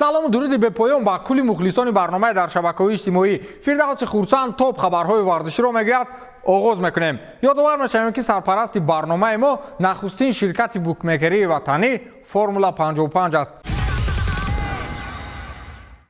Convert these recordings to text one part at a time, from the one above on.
салому дуруди бепоён ба кулли мухлисони барномаи дар шабакаҳои иҷтимоӣ. Фирдавси Хурсанд топ хабарҳои варзиширо мегӯяд. оғоз мекунем. Ёдовар мешавем ки сарпарасти барномаи мо нахустин ширкати букмекерии ватанӣ Формула 55 аст.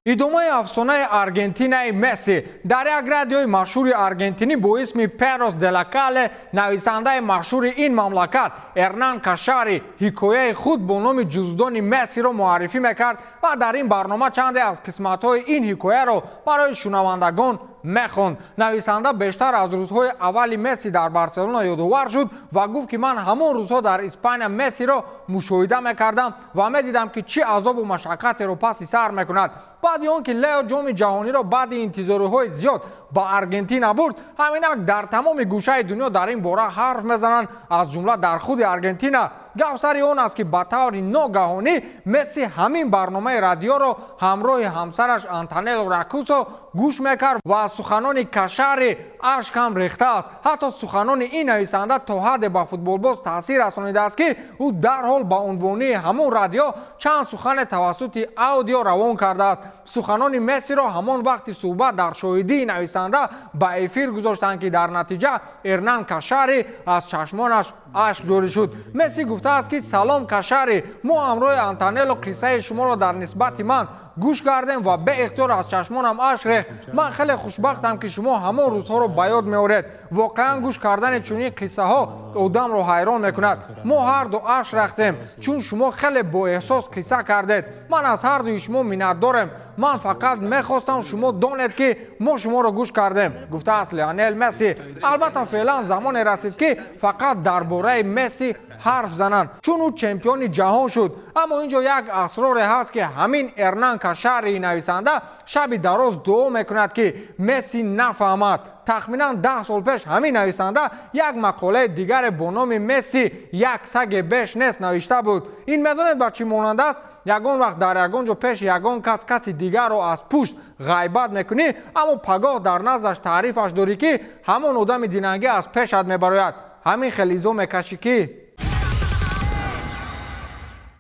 идомаи афсонаи Аргентинаи Месси. Дар як радиои машҳури аргентинӣ бо исми Перос де ла Кале нависандаи машҳури ин мамлакат Эрнан Кашари ҳикояи худ бо номи ҷуздони Мессиро муаррифӣ мекард ва дар ин барнома чанде аз қисматҳои ин ҳикояро барои шунавандагон мехонд. Нависанда бештар аз рӯзҳои аввали Месси дар Барселона ёдовар шуд ва гуфт ки ман ҳамон рӯзҳо дар Испания Мессиро мушоҳида мекардам ва медидам ки чӣ азобу машаққатеро паси сар мекунад. баъди он ки Лео ҷоми ҷаҳониро баъди интизорҳои зиёд ба Аргентина бурд, ҳаминак дар тамоми гӯшаи дунё дар ин бора ҳарф мезананд, аз ҷумла дар худи Аргентина. гап сари он аст ки ба таври ногаҳонӣ Месси ҳамин барномаи радиоро ҳамроҳи ҳамсараш Антонелло Ракусо гӯш мекард ва аз суханони Кашари ашк ҳам рехтааст. ҳатто суханони ин нависанда то ҳадде ба футболбоз таъсир расонидааст ки ӯ дарҳол ба унвонии ҳамон радио чанд сухане тавассути аудио равон кардааст. суханони Мессиро ҳамон вақти суҳбат дар шоҳидии нависанда ба эфир гузоштанд ки дар натиҷа Эрнан Кашари аз чашмонаш ашк ҷорӣ шуд. Месси гуфтааст ки салом Кашари, мо ҳамроҳи Антонелло қиссаи шуморо дар нисбати ман гӯш кардем ва беихтиёр аз чашмонам ашк рехт. ман хеле хушбахтам ки шумо ҳамон рӯзҳоро ба ёд меоред. воқеан гӯш кардани чунин қиссаҳо одамро ҳайрон мекунад. мо ҳарду ашк рехтем, чун шумо хеле боэҳсос қисса кардед. ман аз ҳардуи шумо миннатдорем. ман фақат мехостам шумо донед ки мо шуморо гӯш кардем, гуфтааст Лионел Месси. албатта феълан замоне расид ки фақат дар бораи Месси ҳарф зананд, чун ӯ чемпиони ҷаҳон шуд. аммо инҷо як асроре ҳаст ки ҳамин Эрнан Кашари нависанда шаби дароз дуо мекунад ки Месси нафаҳмад. тахминан 10 сол пеш ҳамин нависанда як мақолаи дигаре бо номи Месси як саге беш нест навишта буд. ин медонед ба чӣ монанд аст? ягон вақт дар ягон ҷо пеши ягон каси дигарро аз пушт ғайбат мекунӣ, аммо пагоҳ дар наздаш таърифаш дорӣ ки ҳамон одами динангӣ аз пешат мебарояд. ҳамин хелизо мекашӣ ки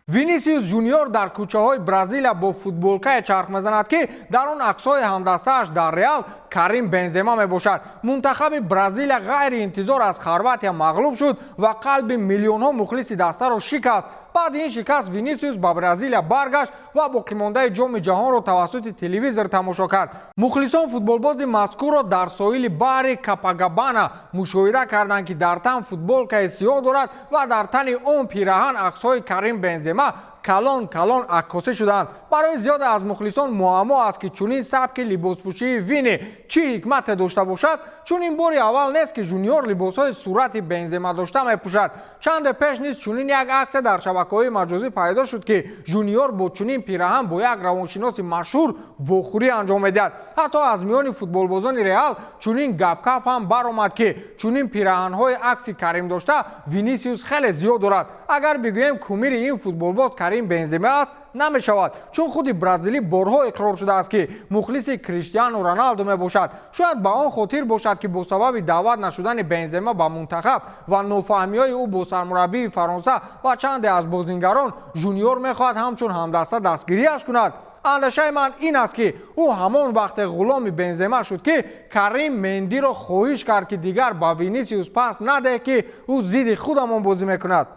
Винисиус Ҷуниор дар кӯчаҳои Бразилия бо футболкае чарх мезанад ки дар он аксҳои ҳамдастааш дар Реал Карим Бензема мебошад. мунтахаби Бразилия ғайриинтизор аз Хорватия мағлуб шуд ва қалби миллионҳо мухлиси дастаро шикаст. баъди ин шикаст Винисиус ба Бразилия баргашт ва боқимондаи ҷоми ҷаҳонро тавассути телевизор тамошо кард. мухлисон футболбози мазкурро дар соҳили баҳри Капагабана мушоҳида карданд ки дар тан футболкаи сиёҳ дорад ва дар тани он пираҳан аксҳои Карим Бензема калон аккосӣ шуданд. барои зиёде аз мухлисон муаммо аст ки чунин сабки либоспӯшии Вини чӣ ҳикмате дошта бошад, чун ин бори аввал нест ки Ҷуниор либосҳои сурати Бензема дошта мепӯшад. чанде пеш низ чунин як аксе дар шабакаҳои маҷозӣ пайдо шуд ки Ҷуниор бо чунин пираҳан бо як равоншиноси машҳур вохӯрӣ анҷом медиҳад. ҳатто аз миёни футболбозони Реал чунин гапкап ҳам баромад ки чунин пираҳанҳои акси Карим дошта Винисиус хеле зиёд дорад. агар бигӯем кумири ин футболбоз Карим Бензема аст, намешавад, чун худи бразилӣ борҳо иқрор шудааст ки мухлиси Криштиану Роналдо мебошад. шояд ба он хотир бошад ки бо сабаби даъват нашудани Бензема ба мунтахаб ва нофаҳмиҳои ӯ бо сармураббии Фаронса ва чанде аз бозингарон Ҷуниор мехоҳад ҳамчун ҳамдаста дастгириаш кунад. андешаи ман ин аст ки ӯ ҳамон вақте ғуломи Бензема шуд ки Карим Мендиро хоҳиш кард ки дигар ба Винисиус пас надеҳ ки ӯ зидди худамон бозӣ мекунад.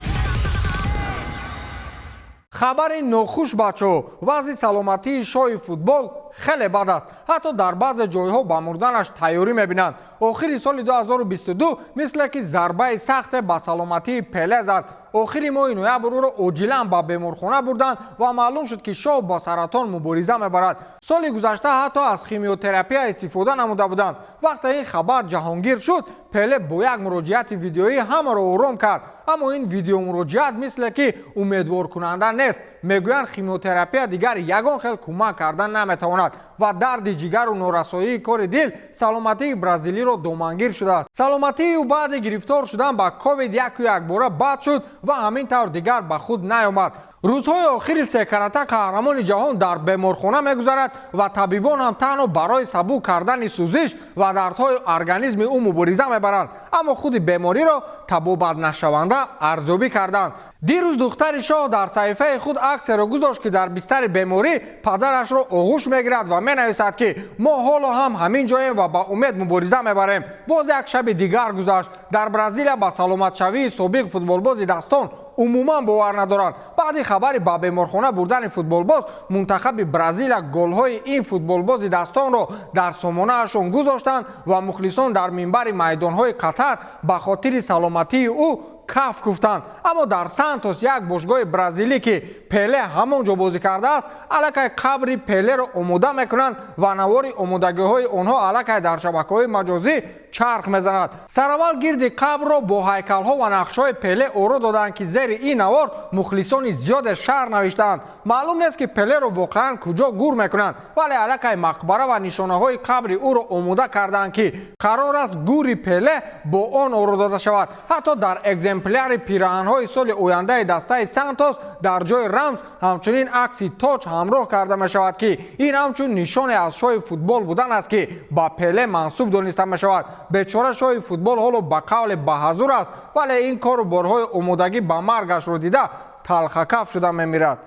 хабари нохуш бачаҳо, вазъи саломатии шоҳи футбол хеле бад аст. ҳатто дар баъзе ҷойҳо ба мурданаш тайёрӣ мебинанд. охири соли 2022 мисле ки зарбаи сахте ба саломатии Пеле зад. охири моҳи ноябр ӯро оҷилан ба беморхона бурданд ва маълум шуд ки шоҳ ба саратон мубориза мебарад. соли гузашта ҳатто аз химиотерапия истифода намуда буданд. вақте ин хабар ҷаҳонгир шуд, Пеле бо як муроҷиати видеоӣ ҳамаро ором кард. аммо ин видеомуроҷиат мисле ки умедворкунанда нест. мегӯянд химиотерапия дигар ягон хел кӯмак кардан наметавонад ва дарди ҷигару норасоии кори дил саломатии бразилиро домангир шудааст. саломатии ӯ баъди гирифтор шудан ба ковид як бора бад шуд ва ҳамин тавр дигар ба худ наёмад. рӯзҳои охири секарата қаҳрамони ҷаҳон дар беморхона мегузарад ва табибон ҳам танҳо барои сабук кардани сӯзиш ва дардҳои организми ӯ мубориза мебаранд, аммо худи бемориро табобатнашаванда арзёбӣ карданд. دیروز دختر شاه در صحیفه خود عکس را گذاشت که در بستر بیماری پدرش را آغوش میگیرد و مینویسد که ما حالا هم همین جاییم و با امید مبارزه میبریم. باز یک شب دیگر گذشت. در برزیل با سلامت شوی سابق فوتبالباز دستان عموما باور ندارند. بعد خبری با بیمارخانه بردن فوتبالباز، منتخب برزیل گل‌های این فوتبالباز دستان را در سامانه‌شان گذاشتند و مخلصان در منبر میدان‌های قطر به خاطر سلامتی او کف گفتند. اما در سانتوس یک باشگاه برزیلی که پله همونجا بازی کرده است، علاقه قبر پله را آماده میکنند و نوار آمادگی‌های آنها علاقه در شبکه‌های مجازی چرخ میزند. سراول گرد قبر را با هیکل‌ها و نقش‌های پله آرا دادند که زیر این نوار مخلصان زیاد شعر نوشتند. معلوم نیست که پله را واقعا کجا گور میکنند، ولی علاقه مقبره و نشانه‌های قبر او را آماده کردند که قرار است گوری پله با آن آرا داده شود. حتی در اگزمپلار پیراهن‌های سال آینده دسته سانتوس در جای رمز همچنین عکس تاج همراه کرده می شود که این همچون نشان از شاه فوتبال بودن است که با پله منسوب دانسته می شود. بیچاره شاه فوتبال حالا به قول بهزور است، ولی این کار بارهای آمادگی به مرگش رو دیده تلخکف شده می میرد.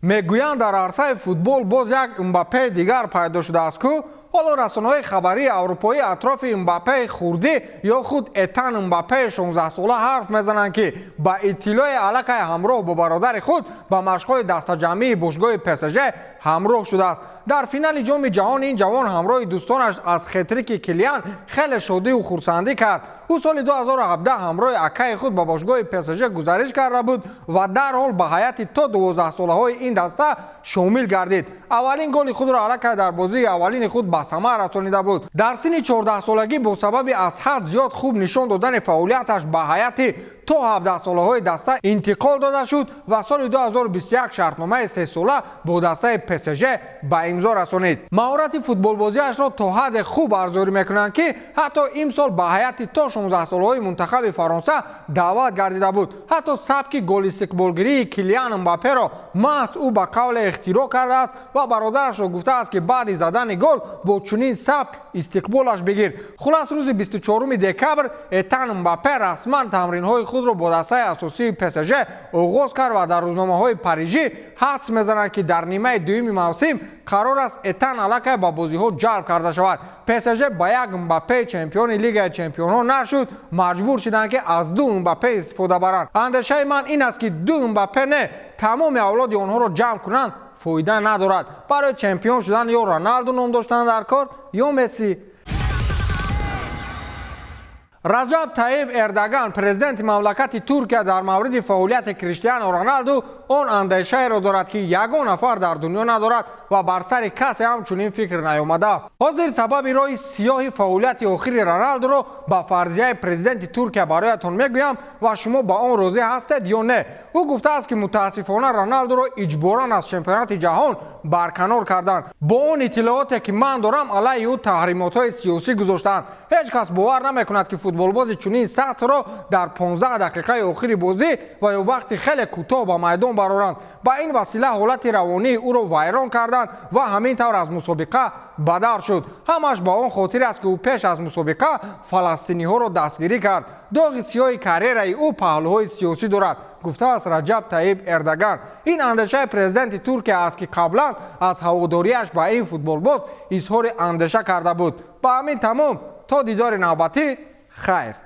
میگویند در عرصه فوتبال باز یک امباپه دیگر پیدا شده است که حالا رسانه‌های خبری اروپایی اطراف امباپه خورده یا خود اتن امباپه 16 ساله حرف میزنند که با اطلاع علاقه همراه با برادر خود با مشق‌های دسته‌جمعی باشگاه PSG همراه شده است. در فینال جام جهان این جوان همراه دوستانش از خطریک کلیان خیلی شادی و خرسندی کرد. او سال 2017 همراه اکای خود با باشگاه PSG گزارش کرده بود و در حال به هیئت تا 12 ساله‌های این دسته شامل گردید. اولین گل خود را علاقه در بازی اولین خود به ثمر رسانیده بود. در سن 14 سالگی با سبب از حد زیاد خوب نشان دادن فعالیتش به هیئت تا 17 ساله‌های دسته انتقال داده شد و سال 2021 شرطنامه 3 ساله با دسته PSG به امضا رسانید. مهارت فوتبال بازیش را تا حد خوب ارزیابی می‌کنند که حتی امسال به هیئت تا 16 ساله‌های منتخب فرانسه دعوت گردیده بود. حتی سبک گل استقبالگیری کلیان امباپه را محض او به قول اختراع کرده است و برادرش را گفته است که بعد زدن گل با چنین سبک استقبالش بگیر. خلاص روز 24 دکبر اتن امباپه رسما تمرین‌های خود را با دسته اساسی PSG آغاز کرد و در روزنامه‌های پاریژی حدس می‌زنند که در نیمه دوم موسم قرار است اتن علاقه با بازی‌ها جلب کرده شود. PSG با یک امباپه چمپیون لیگ چمپیون‌ها نشد، مجبور شدند که از دو امباپه استفاده برند. اندیشه من این است که دو امباپه نه تمام اولاد آنها را جمع کنند فایده ندارد. برای چمپیون شدن یا رونالدو نام داشتن در کار یا مسی. رجب طیب اردوغان پرزیدنت مملکت ترکیه در مورد فعالیت کریستیانو رونالدو آن اندیشه را دارد که یگان نفر در دنیا ندارد و بر سر کسی هم چنین فکر نیامده است. حاضر سبب راه سیاه فعالیت آخری رونالدو را با فرضیه پرزیدنت ترکیه برایتان میگویم و شما با آن راضی هستید یا نه. او گفته است که متاسفانه رونالدو را اجباراً از چمپیونات جهان برکنار کردند. با آن اطلاعاتی که من دارم علیه او تحریمات‌های سیاسی گذاشتند. هیچ کس باور نمیکند که فوتبالباز چنین سطح را در 15 دقیقه آخری بازی و یا وقت خیلی کوتاه با میدان برآورند. با این وسیله حالت روانی او را ویران کردند و همین طور از مسابقه بدر شد. همش با آن خاطر است که او پیش از مسابقه فلسطینی ها را دستگیری کرد. داغ سیاه کریر او پهلوهای سیاسی دارد، گفته است رجب طیب اردوغان. این اندیشه پرزیدنت ترکیه است که قبلا از هواداریش با این فوتبالباز اظهار اندیشه کرده بود. با همین تمام تا دیدار نوبتی خیر.